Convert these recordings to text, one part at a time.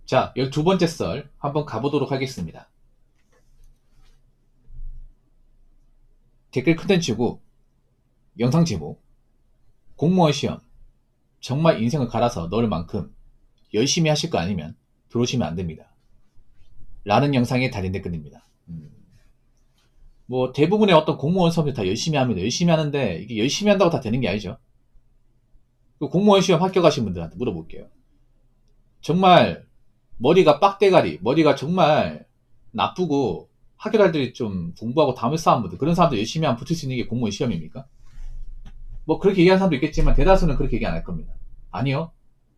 자, 12번째 썰 한번 가보도록 하겠습니다. 댓글 컨텐츠고 영상 제목 공무원 시험 정말 인생을 갈아서 넣을 만큼 열심히 하실 거 아니면 들어오시면 안 됩니다. 라는 영상에 달린 댓글입니다. 뭐 대부분의 어떤 공무원 시험들 다 열심히 합니다. 열심히 하는데 이게 열심히 한다고 다 되는 게 아니죠. 그 공무원 시험 합격하신 분들한테 물어볼게요. 정말 머리가 빡대가리, 머리가 정말 나쁘고 학교달들이 좀 공부하고 담을 쌓은 분들, 그런 사람들 열심히 하면 붙을 수 있는 게 공무원 시험입니까? 뭐 그렇게 얘기하는 사람도 있겠지만 대다수는 그렇게 얘기 안 할 겁니다. 아니요.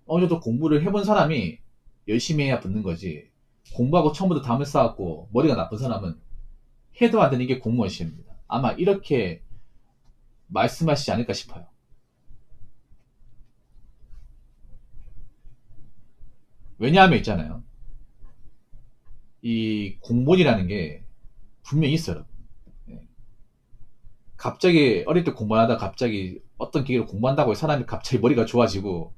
어느 정도 공부를 해본 사람이 열심히 해야 붙는 거지. 공부하고 처음부터 담을 쌓았고 머리가 나쁜 사람은 해도 안 되는 게 공무원 시험입니다. 아마 이렇게 말씀하시지 않을까 싶어요. 왜냐하면 있잖아요. 이 공무원이라는 게 분명히 있어요. 예. 갑자기 어릴 때 공부하다 갑자기 어떤 계기로 공부한다고 사람이 갑자기 머리가 좋아지고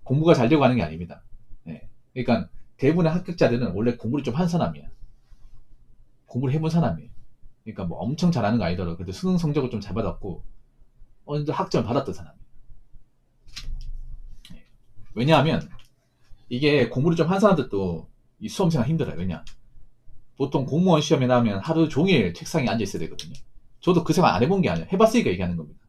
공부가 잘 되고 하는 게 아닙니다. 예. 그러니까 대부분의 합격자들은 원래 공부를 좀 한 사람이야. 공부를 해본 사람이에요. 그러니까 뭐 엄청 잘하는 거 아니더라도 그래도 수능 성적을 좀 잘 받았고 어느 정도 학점을 받았던 사람이에요. 예. 왜냐하면 이게 공부를 좀 한 사람들도 이 수험생활 힘들어요. 왜냐? 보통 공무원 시험에 나오면 하루 종일 책상에 앉아 있어야 되거든요. 저도 그 생각 안 해본 게 아니에요. 해봤으니까 얘기하는 겁니다.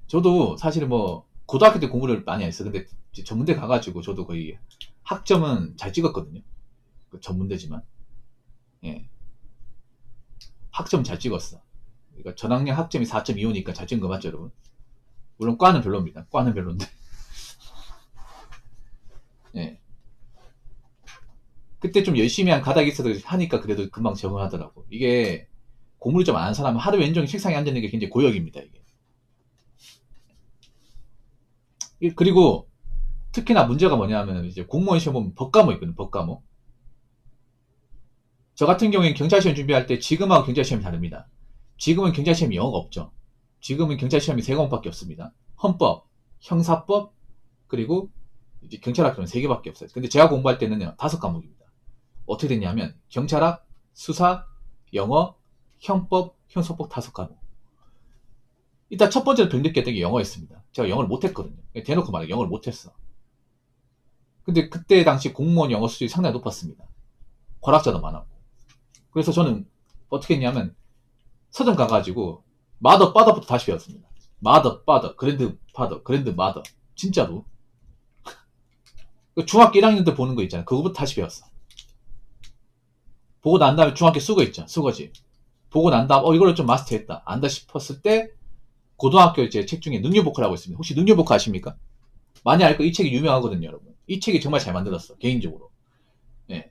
저도 사실은 뭐 고등학교 때 공부를 많이 했어요. 근데 전문대 가가지고 저도 거의 학점은 잘 찍었거든요. 그 전문대지만 예. 학점 잘 찍었어. 그러니까 전학년 학점이 4.25니까 잘 찍은 거 맞죠, 여러분? 물론 과는 별로입니다. 과는 별론데. 예. 그때 좀 열심히 한 가닥이 있어서 하니까 그래도 금방 적응하더라고. 이게 공부를 좀 안 하는 사람은 하루 왼종일 책상에 앉아 있는 게 굉장히 고역입니다, 이게. 그리고 특히나 문제가 뭐냐면 이제 공무원 시험 보면 법과목 있거든요, 법과목. 저 같은 경우에는 경찰시험 준비할 때 지금하고 경찰시험이 다릅니다. 지금은 경찰시험이 영어가 없죠. 지금은 경찰시험이 세 과목밖에 없습니다. 헌법, 형사법, 그리고 이제 경찰학교는 세 개밖에 없어요. 근데 제가 공부할 때는 다섯 과목입니다. 어떻게 됐냐면 경찰학, 수사, 영어, 형법, 형사법 다섯 과목. 일단 첫 번째로 별 느꼈던 게 영어였습니다. 제가 영어를 못했거든요. 대놓고 말해 영어를 못했어. 근데 그때 당시 공무원 영어 수준이 상당히 높았습니다. 과락자도 많았고. 그래서 저는 어떻게 했냐면 서점 가가지고 마더 파더부터 다시 배웠습니다. 마더 파더 그랜드 파더 그랜드 마더 진짜로 중학교 1학년 때 보는 거 있잖아요. 그거부터 다시 배웠어. 보고 난 다음에 중학교 수거 있죠. 수거지. 보고 난 다음 이거를 좀 마스터했다. 안다 싶었을 때 고등학교 제 책 중에 능률복화라고 있습니다. 혹시 능률복화 아십니까? 많이 알고 이 책이 유명하거든요, 여러분. 이 책이 정말 잘 만들었어. 개인적으로. 예.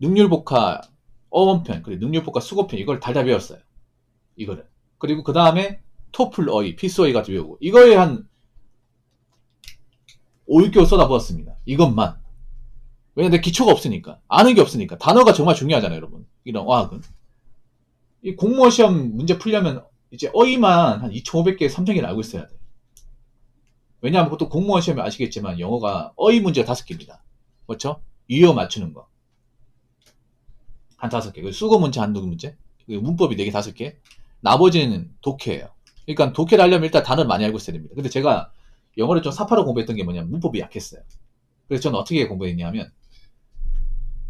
능률복화 어원편 그리고 능률복화 수거편 이걸 달달 배웠어요. 이거를. 그리고 그 다음에 토플 어휘, 필수 어휘 같은 배우고 이거에 한 5, 6개월 쏟아부었습니다. 이것만. 왜냐면 기초가 없으니까. 아는 게 없으니까. 단어가 정말 중요하잖아요, 여러분. 이런 어학은. 이 공무원 시험 문제 풀려면 이제 어휘만 한 2,500개, 3,000개를 알고 있어야 돼. 왜냐하면 보통 공무원 시험에 아시겠지만 영어가 어휘 문제가 5개입니다. 그렇죠? 유효 맞추는 거. 한 5개. 그리고 수거 문제 한두 문제. 그리고 문법이 4개, 5개. 나머지는 독해예요. 그러니까 독해를 하려면 일단 단어를 많이 알고 있어야 됩니다. 근데 제가 영어를 좀 사파로 공부했던 게 뭐냐면 문법이 약했어요. 그래서 저는 어떻게 공부했냐면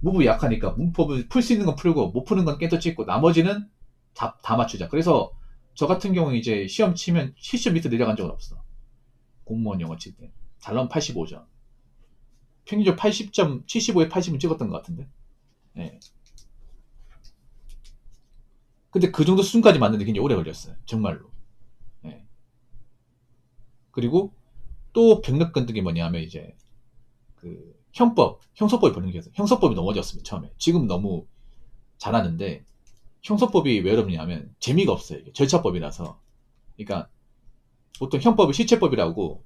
문법이 약하니까 문법을 풀 수 있는 건 풀고 못 푸는 건 깨도 찍고 나머지는 다 맞추자. 그래서 저 같은 경우는 이제 시험 치면 70점 밑에 내려간 적은 없어. 공무원 영어 칠 때. 잘 나오면 85점. 평균적으로 80점, 75에 80은 찍었던 것 같은데. 네. 근데 그 정도 수준까지 맞는데 굉장히 오래 걸렸어요. 정말로. 네. 그리고 또 병력 건든 게 뭐냐면 이제 그 형소법이 보는 게 있어요. 형소법이 너무 어려웠습니다. 처음에. 지금 너무 잘하는데 형소법이 왜 어렵냐면 재미가 없어요. 이게 절차법이라서. 그러니까 보통 형법이 시체법이라고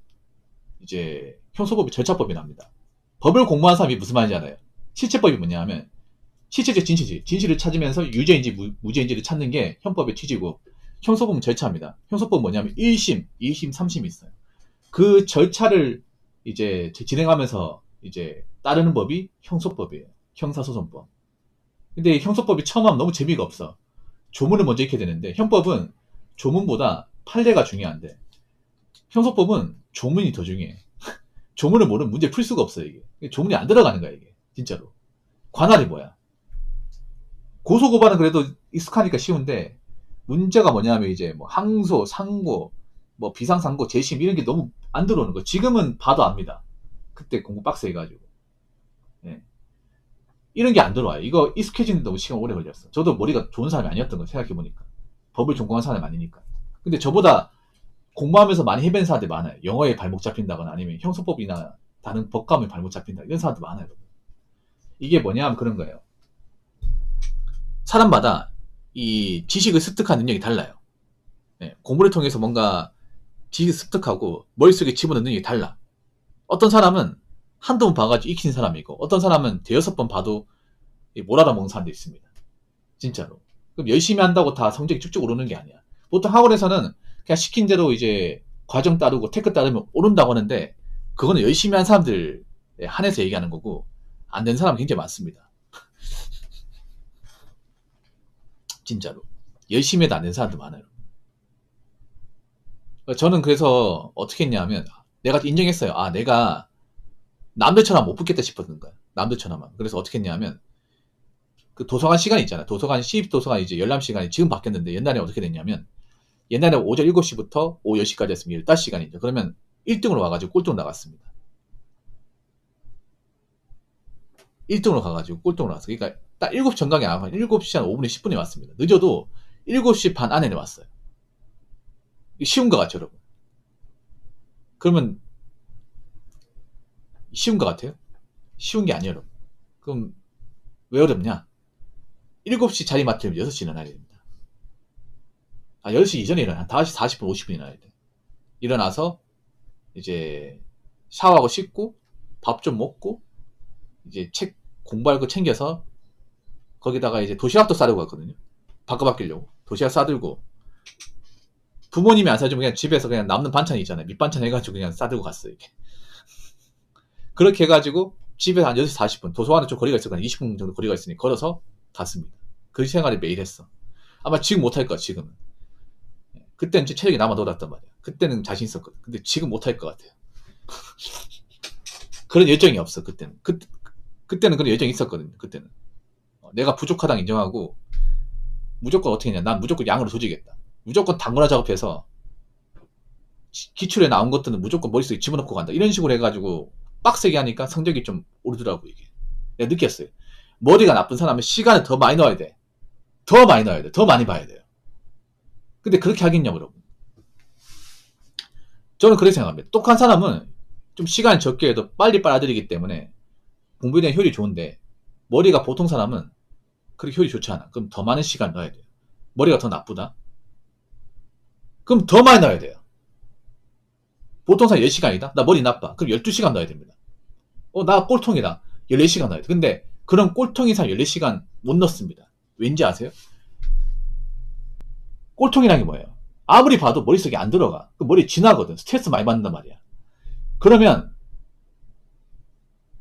이제 형소법이 절차법이랍니다. 법을 공부한 사람이 무슨 말인지 알아요. 시체법이 뭐냐면 시체적 진실지. 진실을 찾으면서 유죄인지 무죄인지를 찾는 게 형법의 취지고 형소법은 절차입니다. 형소법은 뭐냐면 1심, 2심, 3심이 있어요. 그 절차를 이제 진행하면서 이제 따르는 법이 형소법이에요. 형사소송법. 근데 형소법이 처음 하면 너무 재미가 없어. 조문을 먼저 익혀야 되는데 형법은 조문보다 판례가 중요한데 형소법은 조문이 더 중요해. 조문을 모르면 문제 풀 수가 없어요. 이게 조문이 안 들어가는 거야 이게 진짜로. 관할이 뭐야? 고소고발은 그래도 익숙하니까 쉬운데 문제가 뭐냐면 이제 뭐 항소, 상고, 뭐 비상상고, 재심 이런 게 너무 안 들어오는 거. 지금은 봐도 압니다. 그때 공부 빡세게 가지고. 예. 이런 게 안 들어와요. 이거 익숙해지는데 너무 시간 오래 걸렸어. 저도 머리가 좋은 사람이 아니었던 거 생각해보니까. 법을 전공한 사람이 아니니까. 근데 저보다 공부하면서 많이 해본 사람들이 많아요. 영어에 발목 잡힌다거나 아니면 형소법이나 다른 법감에 발목 잡힌다. 이런 사람들 많아요. 이게 뭐냐 하면 그런 거예요. 사람마다 이 지식을 습득한 능력이 달라요. 네, 공부를 통해서 뭔가 지식을 습득하고 머릿속에 집어넣는 능력이 달라. 어떤 사람은 한두 번 봐가지고 익힌 사람이고 어떤 사람은 대여섯 번 봐도 못 알아먹는 사람도 있습니다. 진짜로. 그럼 열심히 한다고 다 성적이 쭉쭉 오르는 게 아니야. 보통 학원에서는 그냥 시킨 대로 이제 과정 따르고 테크 따르면 오른다고 하는데 그거는 열심히 한 사람들 한해서 얘기하는 거고 안 된 사람은 굉장히 많습니다. 진짜로. 열심히 해도 안 된 사람도 많아요. 저는 그래서 어떻게 했냐면 내가 인정했어요. 아, 내가 남들처럼 못 붙겠다 싶었던 거야. 남들처럼만. 그래서 어떻게 했냐면 그 도서관 시간이 있잖아. 도서관, 시립도서관 이제 열람 시간이 지금 바뀌었는데 옛날에 어떻게 됐냐면 옛날에 오전 7시부터 오후 10시까지 했으면 15시간이죠. 그러면 1등으로 와가지고 꼴등 나갔습니다. 1등으로 가가지고 꼴등으로 나왔어. 그러니까 딱 7시 정각에 나가면 7시 한 5분에 10분에 왔습니다. 늦어도 7시 반 안에 왔어요. 쉬운 것 같죠, 여러분? 그러면 쉬운 것 같아요? 쉬운 게 아니에요, 여러분. 그럼 왜 어렵냐? 7시 자리 맡으면 6시 일어나야 됩니다. 아, 10시 이전에 일어나. 5시 40분, 50분 일어나야 돼. 일어나서 이제 샤워하고 씻고 밥 좀 먹고 이제 책 공부할 거 챙겨서 거기다가 이제 도시락도 싸들고 갔거든요. 바꿔바뀌려고. 도시락 싸들고 부모님이 안 사주면 그냥 집에서 그냥 남는 반찬 있잖아요. 밑반찬 해가지고 그냥 싸들고 갔어요. 이렇게. 그렇게 해가지고 집에 한 6시 40분 도서관은 좀 거리가 있었거든요. 20분 정도 거리가 있으니 걸어서 갔습니다. 그 생활을 매일 했어. 아마 지금 못할 거야. 지금은. 그때는 체력이 남아 돌았단 말이야. 그때는 자신 있었거든. 근데 지금 못할 것 같아요. 그런 열정이 없어. 그때는. 그때는 그런 열정이 있었거든요. 그때는. 내가 부족하다는 인정하고 무조건 어떻게 했냐. 난 무조건 양으로 조지겠다. 무조건 단문화 작업해서 기출에 나온 것들은 무조건 머릿속에 집어넣고 간다. 이런 식으로 해가지고 빡세게 하니까 성적이 좀 오르더라고 이게. 내가 느꼈어요. 머리가 나쁜 사람은 시간을 더 많이 넣어야 돼. 더 많이 넣어야 돼. 더 많이 봐야 돼요. 근데 그렇게 하겠냐고 여러분. 저는 그렇게 생각합니다. 똑똑한 사람은 좀 시간 적게 해도 빨리 빨아들이기 때문에 공부에 대한 효율이 좋은데 머리가 보통 사람은 그렇게 효율이 좋지 않아. 그럼 더 많은 시간 넣어야 돼요. 머리가 더 나쁘다? 그럼 더 많이 넣어야 돼요. 보통 사람 10시간이다? 나 머리 나빠. 그럼 12시간 넣어야 됩니다. 나 꼴통이다. 14시간 넣어야 돼. 근데 그런 꼴통인 사람 14시간 못 넣습니다. 왠지 아세요? 꼴통이란 게 뭐예요? 아무리 봐도 머릿속에 안 들어가. 그 머리 지나거든. 스트레스 많이 받는단 말이야. 그러면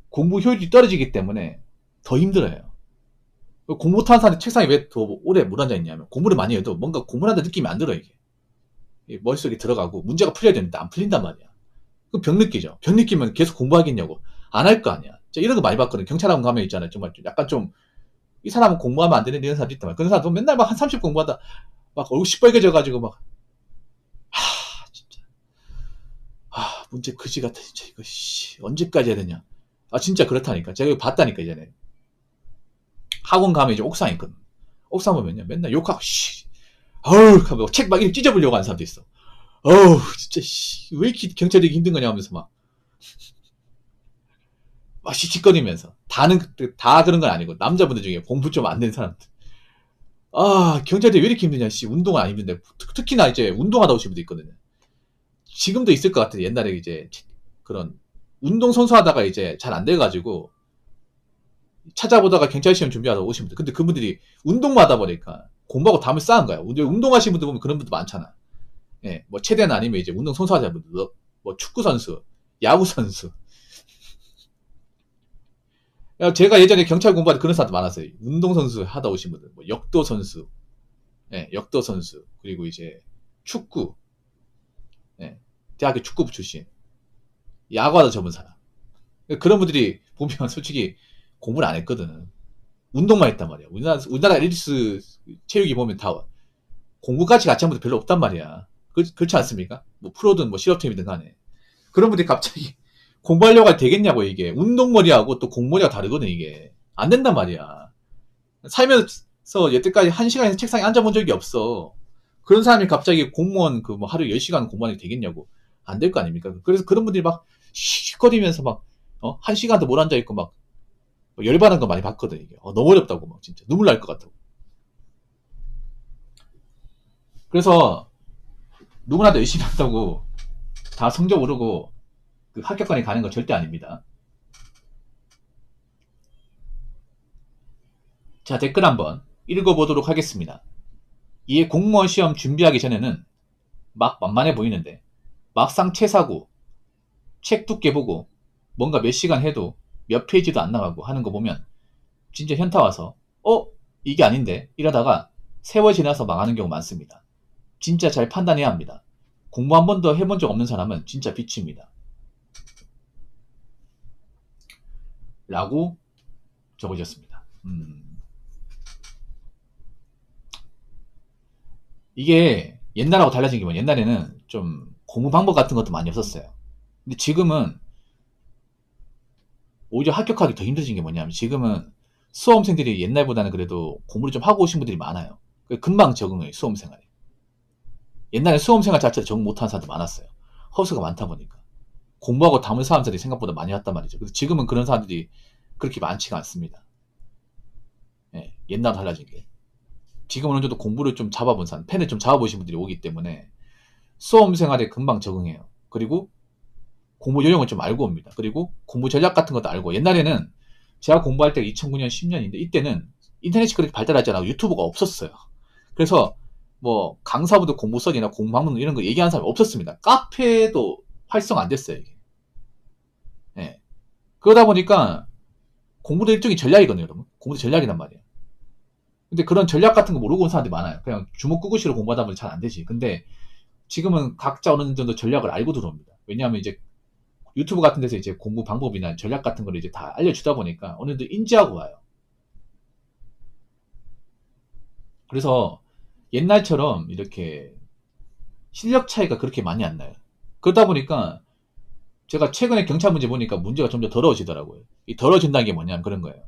공부 효율이 떨어지기 때문에 더 힘들어요. 공부 못하는 사람이 책상에 왜 더 오래 못 앉아있냐면 공부를 많이 해도 뭔가 공부한다는 느낌이 안 들어 이게. 머릿속에 들어가고 문제가 풀려야 되는데 안 풀린단 말이야. 그 병 느끼죠. 병 느끼면 계속 공부하겠냐고. 안 할 거 아니야. 이런 거 많이 봤거든. 경찰학원 가면 있잖아요. 정말 약간 좀 이 사람은 공부하면 안 되는 이런 사람도 있단 말이야. 그런 사람도 맨날 막 한 30 공부하다 막 얼굴 시뻘개져가지고 막 진짜 문제 그지 같아 진짜 이거 언제까지 해야 되냐. 진짜 그렇다니까. 제가 이거 봤다니까 이전에. 학원 가면 이제 옥상에 있거든. 옥상 보면요 맨날 욕하고 어우 하고 책 막 이렇게 찢어보려고 하는 사람도 있어. 어우 진짜 왜 이렇게 경찰이 힘든 거냐 하면서 막 씩씩거리면서 다 그런 건 아니고 남자분들 중에 공부 좀 안 된 사람들 경찰들이 왜 이렇게 힘드냐 운동은 안 힘든데 특히나 이제 운동하다 오신 분도 있거든요. 지금도 있을 것 같아요. 옛날에 이제 그런 운동 선수 하다가 이제 잘 안 돼가지고 찾아보다가 경찰 시험 준비하다 오신 분들. 근데 그분들이 운동만 하다 보니까 공부하고 담을 쌓은 거야. 운동하시는 분들 보면 그런 분도 많잖아. 예, 뭐 체대나 아니면 이제 운동 선수 하시는 분들 뭐 축구 선수, 야구 선수. 제가 예전에 경찰 공부할 때 그런 사람도 많았어요. 운동 선수 하다 오신 분들, 뭐 역도 선수, 예, 역도 선수, 그리고 이제 축구, 예, 대학교 축구부 출신, 야구하다 접은 사람. 그런 분들이 보면 솔직히 공부를 안 했거든. 운동만 했단 말이야. 우리나라 엘리트 체육이 보면 다 공부까지 같이 한 분들 별로 없단 말이야. 그렇지 않습니까? 뭐 프로든 뭐 실업팀이든 간에. 그런 분들이 갑자기 공부하려고 해도 되겠냐고, 이게. 운동머리하고 또 공머리가 다르거든, 이게. 안 된단 말이야. 살면서 여태까지 1시간에서 책상에 앉아본 적이 없어. 그런 사람이 갑자기 공무원 그 뭐 하루 10시간 공부하는 게 되겠냐고. 안 될 거 아닙니까? 그래서 그런 분들이 막 씩거리면서 막, 1시간도 못 앉아있고 막, 열받은 거 많이 봤거든, 이게. 너무 어렵다고, 막, 진짜. 눈물 날 것 같다고. 그래서, 누구나 다 열심히 한다고, 다 성적 오르고, 그 합격권이 가는 건 절대 아닙니다. 자, 댓글 한번 읽어보도록 하겠습니다. 이에 공무원 시험 준비하기 전에는 막 만만해 보이는데, 막상 채사고, 책 두께 보고, 뭔가 몇 시간 해도 몇 페이지도 안 나가고 하는 거 보면, 진짜 현타 와서, 이게 아닌데? 이러다가 세월 지나서 망하는 경우 많습니다. 진짜 잘 판단해야 합니다. 공부 한 번도 해본 적 없는 사람은 진짜 비추입니다. 라고 적어졌습니다. 이게 옛날하고 달라진 게 뭐냐. 옛날에는 좀 공부 방법 같은 것도 많이 없었어요. 근데 지금은 오히려 합격하기 더 힘들어진 게 뭐냐면, 지금은 수험생들이 옛날보다는 그래도 공부를 좀 하고 오신 분들이 많아요. 금방 적응해요, 수험생활에. 옛날에 수험생활 자체를 적응 못하는 사람도 많았어요. 허수가 많다 보니까. 공부하고 담을 사람들이 생각보다 많이 왔단 말이죠. 그래서 지금은 그런 사람들이 그렇게 많지가 않습니다. 예, 옛날과 달라진 게. 지금은 어느 정도 공부를 좀 잡아본 사람, 펜을 좀 잡아보신 분들이 오기 때문에 수험생활에 금방 적응해요. 그리고 공부 요령을 좀 알고 옵니다. 그리고 공부 전략 같은 것도 알고. 옛날에는 제가 공부할 때가 2009년 10년인데, 이때는 인터넷이 그렇게 발달하지 않고 유튜브가 없었어요. 그래서 뭐 강사부도 공부서이나 공부학문 이런 거 얘기하는 사람이 없었습니다. 카페도 활성 안 됐어요, 이게. 예. 그러다 보니까 공부도 일종의 전략이거든요, 여러분. 공부도 전략이란 말이에요. 근데 그런 전략 같은 거 모르고 온 사람들이 많아요. 그냥 주먹구구식으로 공부하다 보면 잘 안 되지. 근데 지금은 각자 어느 정도 전략을 알고 들어옵니다. 왜냐하면 이제 유튜브 같은 데서 이제 공부 방법이나 전략 같은 걸 이제 다 알려주다 보니까 어느 정도 인지하고 와요. 그래서 옛날처럼 이렇게 실력 차이가 그렇게 많이 안 나요. 그러다 보니까 제가 최근에 경찰 문제 보니까 문제가 점점 더러워지더라고요. 이 더러워진다는 게 뭐냐면 그런 거예요.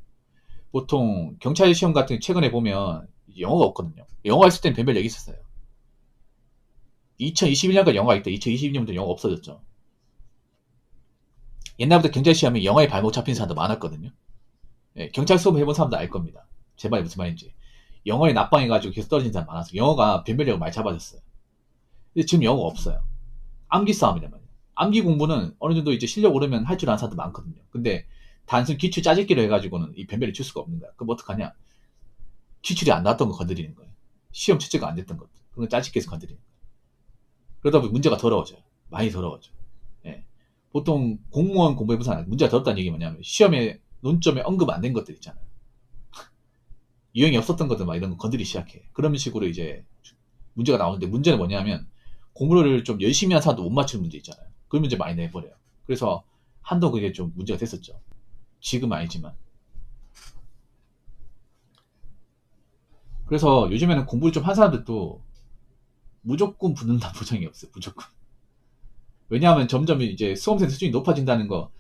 보통 경찰 시험 같은 게 최근에 보면 영어가 없거든요. 영어가 있을 때는 변별력이 있었어요. 2021년까지 영어가 있다. 2022년부터 영어가 없어졌죠. 옛날부터 경찰 시험에 영어에 발목 잡힌 사람도 많았거든요. 예, 경찰 수업 해본 사람도 알 겁니다. 제 말이 무슨 말인지. 영어에 nap방해가지고 계속 떨어진 사람 많았어요. 영어가 변별력을 많이 잡아줬어요. 근데 지금 영어가 없어요. 암기 싸움이란 말이에요. 암기 공부는 어느 정도 이제 실력 오르면 할 줄 아는 사람도 많거든요. 근데 단순 기출 짜집기로 해가지고는 이 변별을 줄 수가 없는 거야. 그럼 어떡하냐? 기출이 안 나왔던 거 건드리는 거예요. 시험 출제가 안 됐던 것들. 그건 짜집기해서 건드리는 거예요. 그러다 보면 문제가 더러워져요. 많이 더러워져. 예. 보통 공무원 공부해본 사람 문제가 더럽다는 얘기 뭐냐면 시험에 논점에 언급 안 된 것들 있잖아요. 유형이 없었던 것들 막 이런 거 건드리기 시작해. 그런 식으로 이제 문제가 나오는데, 문제는 뭐냐면 공부를 좀 열심히 한 사람도 못 맞추는 문제 있잖아요. 그 문제 많이 내버려요. 그래서 한도 그게 좀 문제가 됐었죠. 지금 아니지만. 그래서 요즘에는 공부를 좀 한 사람들도 무조건 붙는다 보장이 없어요. 무조건. 왜냐하면 점점 이제 수험생 수준이 높아진다는 거,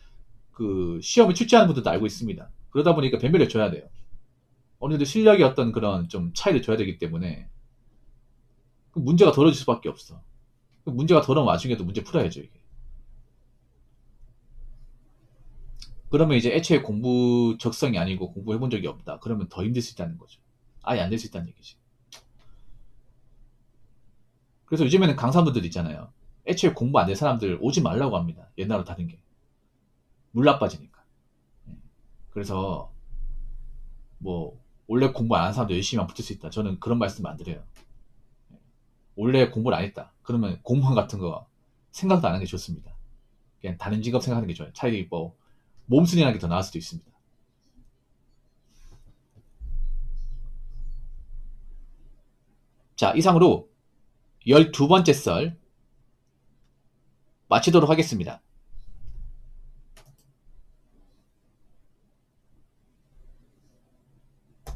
그 시험에 출제하는 분들도 알고 있습니다. 그러다 보니까 변별을 줘야 돼요. 어느 정도 실력의 어떤 그런 좀 차이를 줘야 되기 때문에 문제가 덜어질 수밖에 없어. 문제가 덜어온 와중에도 문제 풀어야죠, 이게. 그러면 이제 애초에 공부 적성이 아니고 공부해본 적이 없다. 그러면 더 힘들 수 있다는 거죠. 아예 안 될 수 있다는 얘기지. 그래서 요즘에는 강사분들 있잖아요. 애초에 공부 안 된 사람들 오지 말라고 합니다. 옛날로 다른 게. 물 나빠지니까. 그래서 뭐 원래 공부 안 한 사람도 열심히만 붙을 수 있다. 저는 그런 말씀 안 드려요. 원래 공부를 안 했다. 그러면 공무원 같은 거 생각도 안 하는 게 좋습니다. 그냥 다른 직업 생각하는 게 좋아요. 차라리 뭐 몸순이라는 게 더 나을 수도 있습니다. 자, 이상으로 12번째 썰 마치도록 하겠습니다.